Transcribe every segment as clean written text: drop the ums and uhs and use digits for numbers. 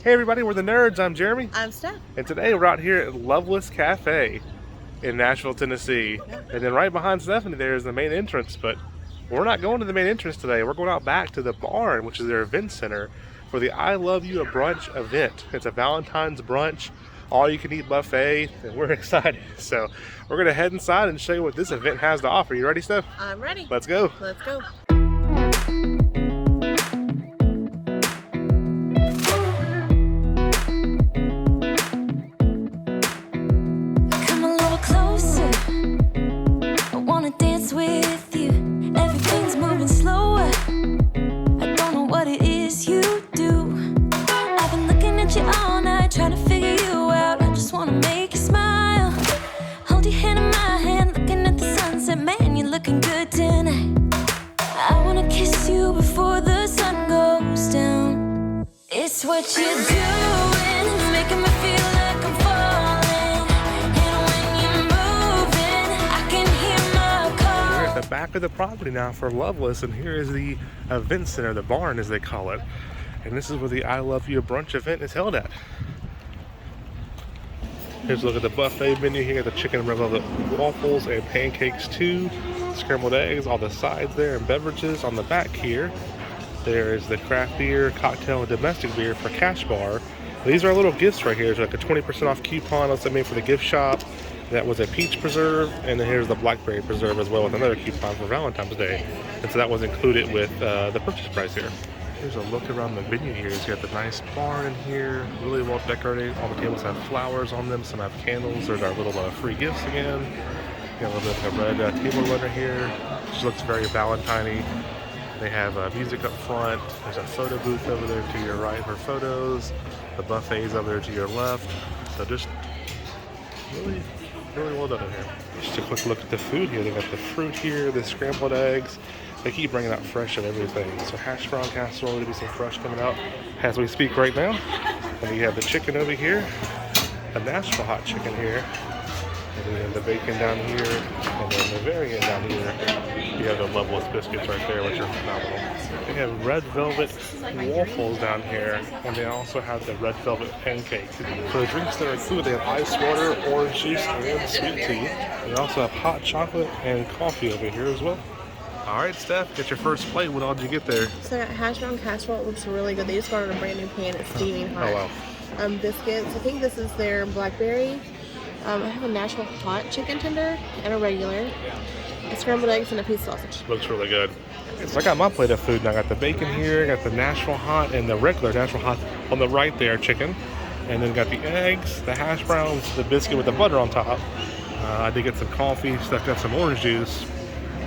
Hey everybody, we're the Nerds. I'm Jeremy. I'm Steph. And today we're out here at Loveless Cafe in Nashville, Tennessee. And then right behind Stephanie there is the main entrance, but we're not going to the main entrance today. We're going out back to the barn, which is their event center, for the I Love You a Brunch event. It's a Valentine's brunch, all you can eat buffet, and we're excited. So we're going to head inside and show you what this event has to offer. You ready, Steph? I'm ready. Let's go. Let's go. With you, everything's moving slower. I don't know what it is you do. I've been looking at you all night, trying to figure you out. I just wanna make you smile. Hold your hand in my hand, looking at the sunset. Man, you're looking good tonight. I wanna kiss you before the sun goes down. It's what you're doing, it's making me feel like I'm falling. The back of the property now for Loveless, and here is the event center, the barn as they call it, and this is where the I Love You brunch event is held at. Here's a look at the buffet menu. You got the chicken and red velvet waffles and pancakes too, scrambled eggs, all the sides there, and beverages. On the back here there is the craft beer, cocktail, and domestic beer for cash bar. These are little gifts right here. There's like a 20% off coupon also made for the gift shop. That was a peach preserve, and then here's the blackberry preserve as well with another coupon for Valentine's Day. And so that was included with the purchase price here. Here's a look around the venue here. You got the nice barn in here, really well decorated. All the tables have flowers on them, some have candles. There's our little free gifts again. Got a little bit of a red table runner here. Just looks very Valentine-y. They have music up front. There's a photo booth over there to your right for photos. The buffet's over there to your left. So just really well done in here. Just a quick look at the food here. They got the fruit here, the scrambled eggs. They keep bringing out fresh of everything. So hash brown casserole, there'll be some fresh coming out as we speak right now. And you have the chicken over here, a Nashville hot chicken here, and then the bacon down here, and then the very end down here, you have the Loveless biscuits right there, which are phenomenal. They have red velvet waffles down here, and they also have the red velvet pancakes. For the drinks that are included, they have ice water, orange juice, and sweet tea. They also have hot chocolate and coffee over here as well. All right, Steph, get your first plate. What all did you get there? So I got hash brown casserole. It looks really good. They just got it in a brand new pan. It's steaming hot. Oh, wow. Biscuits. I think this is their blackberry. I have a Nashville hot chicken tender and a regular. Scrambled eggs and a piece of sausage. Looks really good. So I got my plate of food, and I got the bacon here, got the Nashville hot and the regular Nashville hot on the right there, chicken. And then got the eggs, the hash browns, the biscuit with the butter on top. I did get some coffee, so I got some orange juice.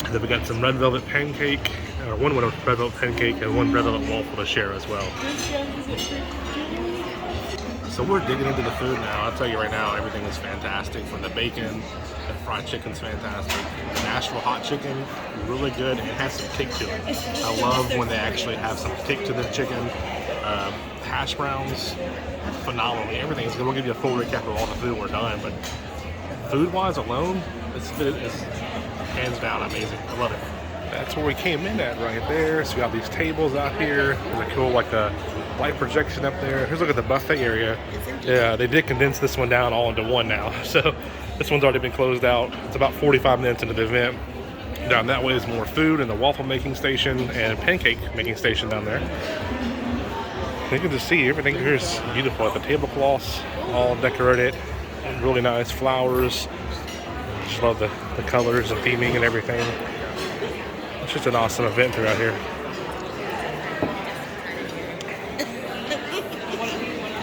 And then we got some red velvet pancake, or one red velvet pancake and one red velvet waffle to share as well. So we're digging into the food now. I'll tell you right now, everything is fantastic. From the bacon, the fried chicken's fantastic. The Nashville hot chicken, really good. It has some kick to it. I love when they actually have some kick to the chicken. Hash browns, phenomenal. Everything is good. We'll give you a full recap of all the food we're done, but food-wise alone, it's hands down amazing. I love it. That's where we came in at right there. So we got these tables out here. There's a cool light projection up there. Here's a look at the buffet area. Yeah, they did condense this one down all into one now. So this one's already been closed out. It's about 45 minutes into the event. Down that way is more food and the waffle making station and pancake making station down there. You can just see everything here is beautiful. The tablecloths all decorated, really nice flowers. Just love the colors and theming and everything. It's just an awesome event throughout here.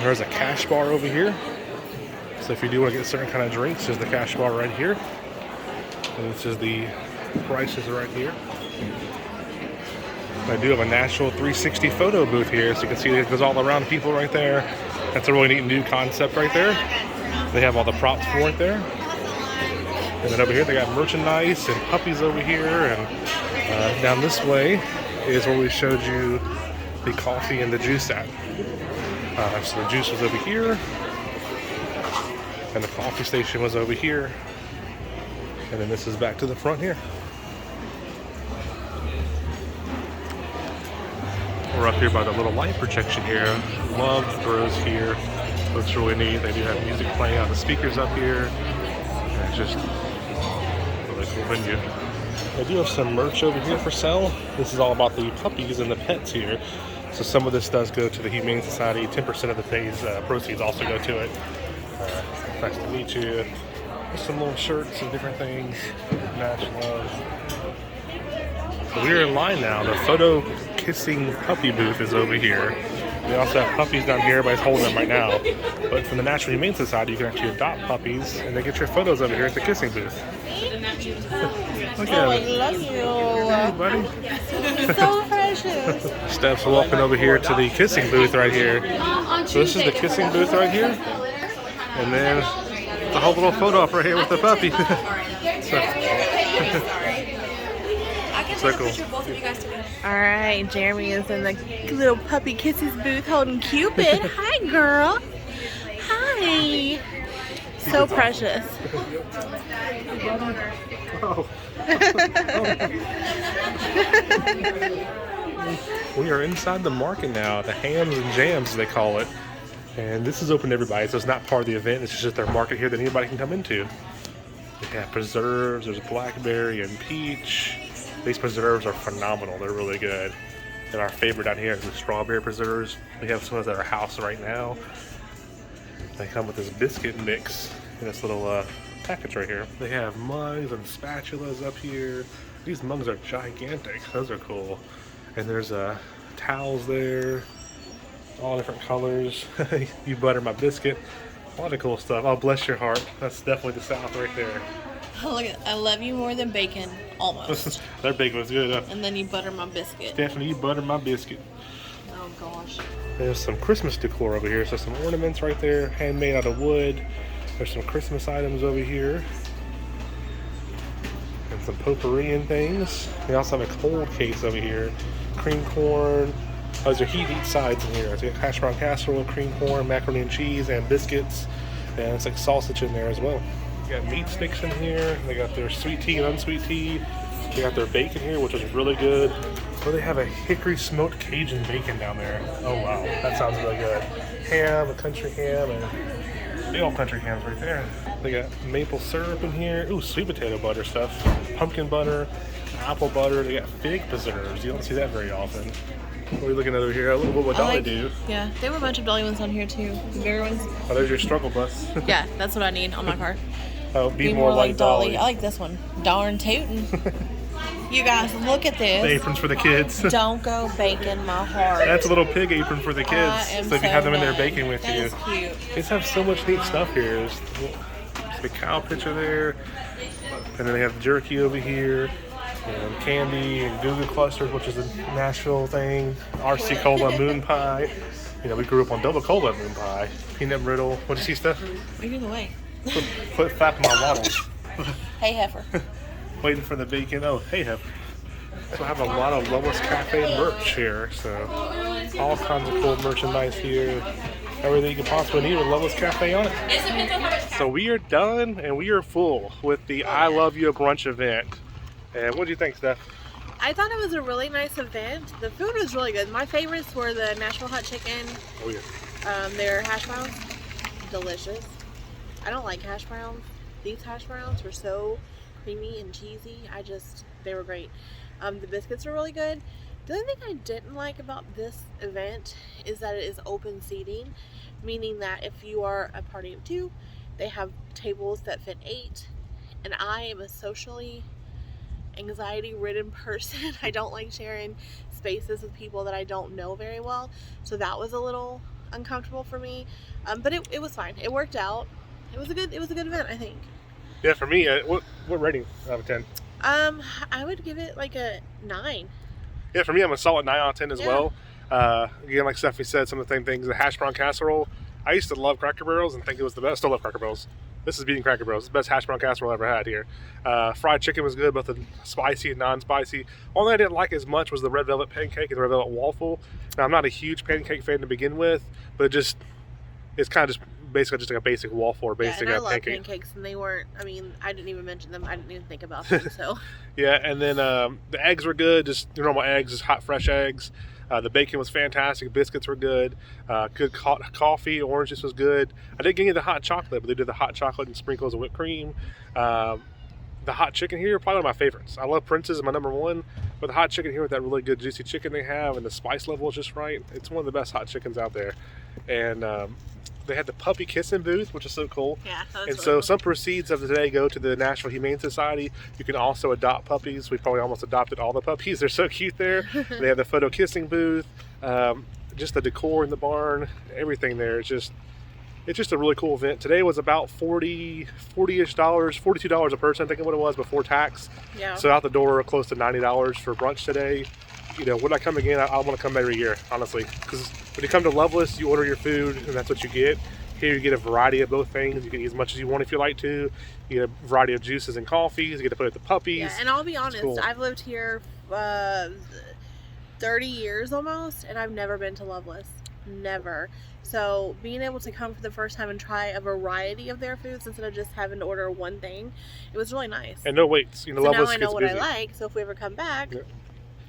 There's a cash bar over here. So if you do want to get certain kind of drinks, there's the cash bar right here. And this is the prices right here. I do have a Nashville 360 photo booth here, so you can see it goes all around people right there. That's a really neat new concept right there. They have all the props for it there. And then over here they got merchandise and puppies over here. And down this way is where we showed you the coffee and the juice at. So the juice was over here, and the coffee station was over here, and then this is back to the front here. We're up here by the little light projection here. Love the grows here. Looks really neat. They do have music playing on the speakers up here. And it's just a really cool venue. They do have some merch over here for sale. This is all about the puppies and the pets here. So some of this does go to the Humane Society. 10% of the day's proceeds also go to it. Nice to meet you. There's some little shirts and different things. Match love. So we're in line now. The photo kissing puppy booth is over here. We also have puppies down here. Everybody's holding them right now. But from the National Humane Society, you can actually adopt puppies and they get your photos over here at the kissing booth. Look at I love you. Hey, buddy. So precious. Steph's walking over here to the kissing booth right here. So this is the kissing booth right here. And then the whole little photo up right here with the puppy. So cool. All right, Jeremy is in the little puppy kisses booth holding Cupid. Hi, girl. Hi. So precious. Oh. We are inside the market now, the hams and jams they call it. And this is open to everybody, so it's not part of the event. It's just their market here that anybody can come into. They have preserves, there's blackberry and peach. These preserves are phenomenal, they're really good. And our favorite down here is the strawberry preserves. We have some of those at our house right now. They come with this biscuit mix in this little package right here. They have mugs and spatulas up here. These mugs are gigantic, those are cool. And there's towels there, all different colors. You butter my biscuit, a lot of cool stuff. Oh, bless your heart, that's definitely the South right there. Look at, I love you more than bacon, almost. Their bacon was good, huh? And then you butter my biscuit. Stephanie, you butter my biscuit. Oh gosh. There's some Christmas decor over here. So some ornaments right there, handmade out of wood. There's some Christmas items over here. And some potpourri and things. We also have a cold case over here. Cream corn. Oh, those are heat sides in here. So you got hash brown casserole, cream corn, macaroni and cheese, and biscuits. And it's like sausage in there as well. You got meat sticks in here. They got their sweet tea and unsweet tea. They got their bacon here, which is really good. Oh, they have a hickory smoked Cajun bacon down there. Oh wow, that sounds really good. Ham, a country ham, and big old country hams right there. They got maple syrup in here. Ooh, sweet potato butter stuff. Pumpkin butter, apple butter. They got fig preserves. You don't see that very often. What are we looking at over here? Look what Dolly do. Yeah, there were a bunch of Dolly ones on here too. The bigger ones. Oh, there's your struggle bus. Yeah, that's what I need on my car. Oh, be more like Dolly. I like this one. Darn tootin'. You guys, look at this. The aprons for the kids. Don't go baking my heart. That's a little pig apron for the kids. So if you have them in there baking with you. That is cute. They just have so much neat stuff here. There's the cow picture there. And then they have jerky over here. And candy and Goo Goo clusters, which is a Nashville thing. RC Cola moon pie. You know, we grew up on double cola moon pie. Peanut brittle. What do you see, Steph? We're in the way. Quit flapping my waddles. Hey, heifer. Waiting for the bacon. Oh, hey, heifer. So I have a lot of Loveless Cafe merch here. So all kinds of cool merchandise here. Everything you can possibly need with Loveless Cafe on it. So we are done and we are full with the I Love You Brunch event. And what do you think, Steph? I thought it was a really nice event. The food was really good. My favorites were the Nashville hot chicken. Oh yeah. Their hash browns, delicious. I don't like hash browns. These hash browns were so creamy and cheesy. They were great. The biscuits were really good. The only thing I didn't like about this event is that it is open seating, meaning that if you are a party of 2, they have tables that fit 8. And I am a socially anxiety-ridden person. I don't like sharing spaces with people that I don't know very well, so that was a little uncomfortable for me. But it was fine. It worked out. It was a good event, I think. Yeah, for me, what rating out of 10? I would give it like a 9. Yeah, for me, I'm a solid 9 out of 10 as well. Again, like Stephanie said, some of the same things. The hash brown casserole. I used to love Cracker Barrels and think it was the best. Still love Cracker Barrels. This is beating Cracker Barrels. It's the best hash brown casserole I ever had here. Fried chicken was good, both the spicy and non-spicy. Only I didn't like as much was the red velvet pancake and the red velvet waffle. Now, I'm not a huge pancake fan to begin with, but it's kind of just basically just like a basic waffle or basic pancake. I love pancakes, and they weren't, I didn't even mention them. I didn't even think about them, so. Yeah, and then the eggs were good, just your normal eggs, just hot, fresh eggs. The bacon was fantastic. Biscuits were good. Good coffee. Orange juice was good. I didn't get any of the hot chocolate, but they did the hot chocolate and sprinkles of whipped cream. The hot chicken here, probably one of my favorites. I love Prince's, my number one, but the hot chicken here with that really good juicy chicken they have and the spice level is just right. It's one of the best hot chickens out there. And they had the puppy kissing booth, which is so cool. Yeah, that's and really so cool. some proceeds of the day go to the Nashville Humane Society. You can also adopt puppies. We probably almost adopted all the puppies. They're so cute there. They have the photo kissing booth, just the decor in the barn, everything there. It's just a really cool event. Today was about $40-ish, $42 a person, I think what it was before tax. Yeah. So out the door, close to $90 for brunch today. You know, would I come again? I want to come every year, honestly. Because when you come to Loveless, you order your food, and that's what you get. Here you get a variety of both things. You can eat as much as you want if you like to. You get a variety of juices and coffees. You get to play with the puppies. Yeah, and I'll be honest, cool. I've lived here 30 years almost, and I've never been to Loveless. Never. So being able to come for the first time and try a variety of their foods instead of just having to order one thing, it was really nice. And no waits. You know, So Loveless now I know gets what busy. I like, so if we ever come back, Yeah.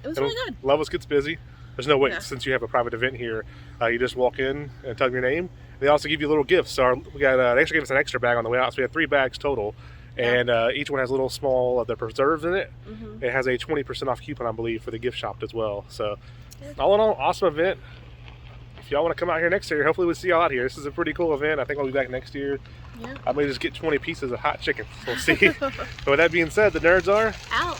it was And really good. Loveless gets busy. There's no waits Yeah. since you have a private event here. You just walk in and tell them your name. They also give you little gifts. So they actually gave us an extra bag on the way out. So we had 3 bags total. And each one has a little small of the preserves in it. Mm-hmm. It has a 20% off coupon, I believe, for the gift shop as well. So all in all, awesome event. If y'all want to come out here next year, hopefully we'll see y'all out here. This is a pretty cool event. I think I'll be back next year. Yeah. I may just get 20 pieces of hot chicken. We'll see. But with that being said, the nerds are Out.